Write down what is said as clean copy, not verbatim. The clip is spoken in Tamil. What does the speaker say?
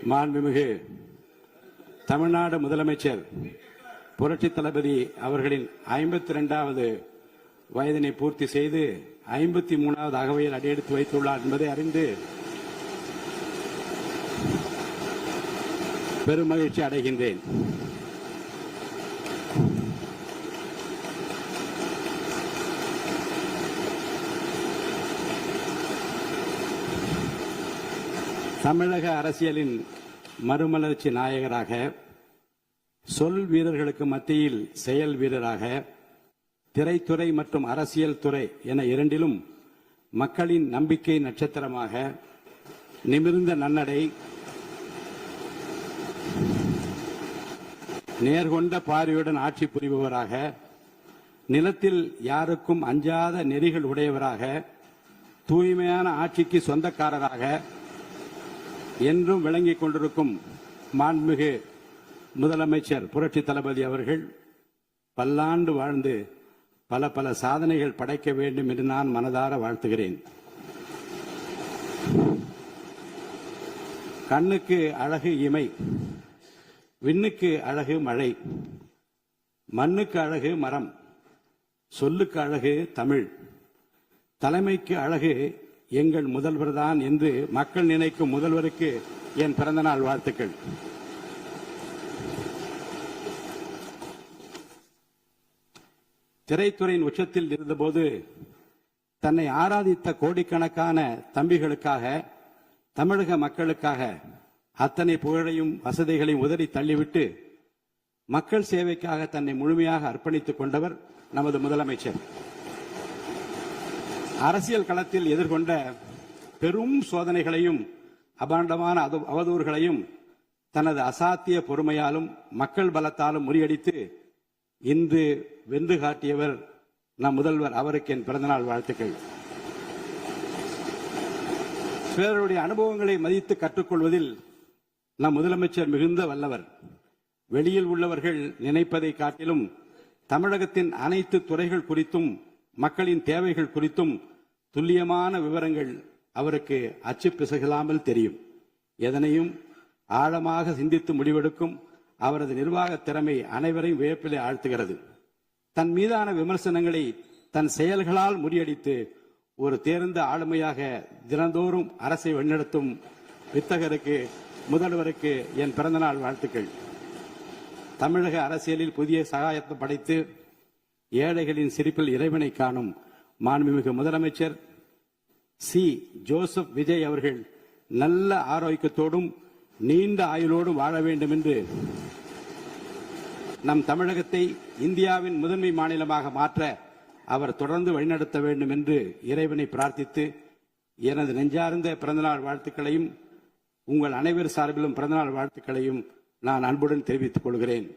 மாண்புமிகு தமிழ்நாடு முதலமைச்சர் புரட்சி தளபதி அவர்களின் 52வது வயதினை பூர்த்தி செய்து 53வது அகவையில் அடியெடுத்து வைத்துள்ளார் என்பதை அறிந்து பெருமகிழ்ச்சி அடைகின்றேன். தமிழக அரசியலின் மறுமலர்ச்சி நாயகராக, சொல் வீரர்களுக்கு மத்தியில் செயல் வீரராக, திரைத்துறை மற்றும் அரசியல் துறை என இரண்டிலும் மக்களின் நம்பிக்கை நட்சத்திரமாக, நிமிர்ந்த நன்னடை, நேர்கொண்ட பார்வையுடன் ஆட்சி புரிபவராக, நிலத்தில் யாருக்கும் அஞ்சாத நெறிகள் உடையவராக, தூய்மையான ஆட்சிக்கு சொந்தக்காரராக என்றும் விளங்கிக் கொண்டிருக்கும் மாண்புமிகு முதலமைச்சர் புரட்சி தளபதி அவர்கள் பல்லாண்டு வாழ்ந்து பல பல சாதனைகள் படைக்க வேண்டும் என்று நான் மனதார வாழ்த்துகிறேன். கண்ணுக்கு அழகு இமை, விண்ணுக்கு அழகு மழை, மண்ணுக்கு அழகு மரம், சொல்லுக்கு அழகு தமிழ், தலைமைக்கு அழகு எங்கள் முதல்வர் தான் என்று மக்கள் நினைக்கும் முதல்வருக்கு என் பிறந்தநாள் வாழ்த்துக்கள். திரைத்துறையின் உச்சத்தில் இருந்தபோது தன்னை ஆராதித்த கோடிக்கணக்கான தம்பிகளுக்காக, தமிழக மக்களுக்காக அத்தனை புகழையும் வசதிகளையும் உதறி தள்ளிவிட்டு மக்கள் சேவைக்காக தன்னை முழுமையாக அர்ப்பணித்துக் கொண்டவர் நமது முதலமைச்சர். அரசியல் களத்தில் எதிர்கொண்ட பெரும் சோதனைகளையும் அபாண்டமான அவதூறுகளையும் தனது அசாத்திய பொறுமையாலும் மக்கள் பலத்தாலும் முறியடித்து இன்று வென்று காட்டியவர் நம் முதல்வர். அவருக்கு என் பிறந்தநாள் வாழ்த்துக்கள். பிறருடைய அனுபவங்களை மதித்து கற்றுக்கொள்வதில் நம் முதலமைச்சர் மிகுந்த வல்லவர். வெளியில் உள்ளவர்கள் நினைப்பதை காட்டிலும் தமிழகத்தின் அனைத்து துறைகள் குறித்தும் மக்களின் தேவைகள் குறித்தும் துல்லியமான விவரங்கள் அவருக்கு அச்சு பிசகலாமல் தெரியும். எதனையும் ஆழமாக சிந்தித்து முடிவெடுக்கும் அவரது நிர்வாக திறமை அனைவரையும் வியப்பிலே ஆழ்த்துகிறது. தன் மீதான விமர்சனங்களை தன் செயல்களால் முறியடித்து ஒரு தேர்ந்த ஆளுமையாக தினந்தோறும் அரசை வழிநடத்தும் வித்தகருக்கு, முதல்வருக்கு என் பிறந்தநாள் வாழ்த்துக்கள். தமிழக அரசியலில் புதிய சகாயத்தை படைத்து ஏழைகளின் சிரிப்பில் இறைவனை காணும் மாண்புமிகு முதலமைச்சர் சி. ஜோசப் விஜய் அவர்கள் நல்ல ஆரோக்கியத்தோடும் நீண்ட ஆயுளோடும் வாழ வேண்டும் என்று, நம் தமிழகத்தை இந்தியாவின் முதன்மை மாநிலமாக மாற்ற அவர் தொடர்ந்து வழிநடத்த வேண்டும் என்று இறைவனை பிரார்த்தித்து எனது நெஞ்சார்ந்த பிறந்தநாள் வாழ்த்துக்களையும் உங்கள் அனைவர் சார்பிலும் பிறந்தநாள் வாழ்த்துக்களையும் நான் அன்புடன் தெரிவித்துக் கொள்கிறேன்.